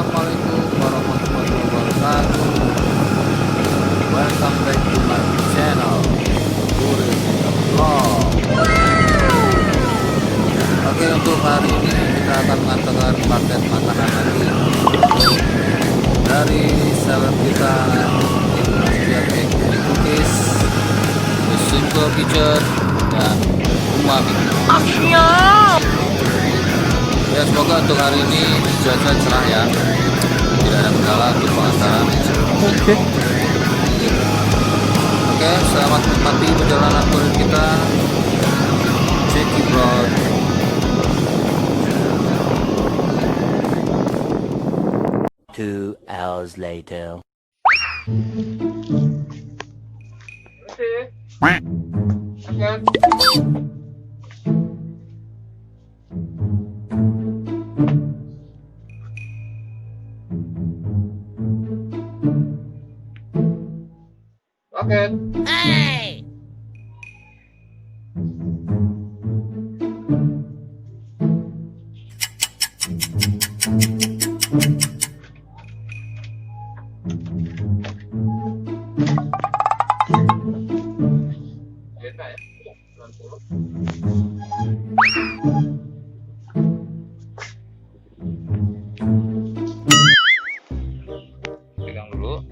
Assalamualaikum warahmatullahi wabarakatuh. Welcome back to my channel, Kurir Q-ta. Oke, untuk hari ini kita akan mengantarkan paket makanan lagi dari sahabat kita Adzkiya cookies, The Simple Kitchen, dan umma. Akhirnya. Ya, semoga untuk hari ini cuaca cerah ya, tidak ada kendala untuk pengantaran. Oke, selamat menikmati perjalanan kurir kita. Check it out. Two hours later. Paket. Hey. Pegang dulu.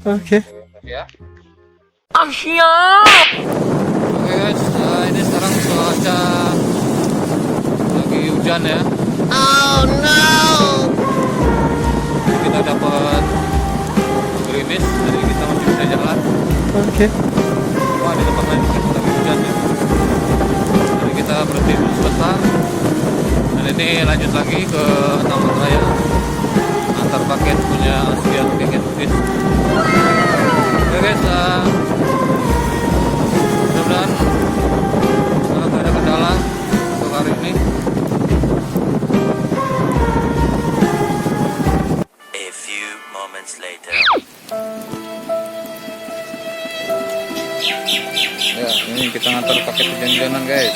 Oke. Ya. Akhirnya. Oke guys, ini sekarang cuaca lagi hujan ya. Oh no. Kita dapat gerimis, jadi kita masih bisa jalan. Oke. Wah, di tempat lain juga lagi hujan ya. Jadi kita berhenti dulu sebentar. Dan ini lanjut lagi ke Taman Raya, antar paket punya Adzkiya cookies. Oke guys, mudah-mudahan nggak ada kendala untuk hari ini. A few moments later. Ya, ini kita ngantar paket hujan-hujanan guys.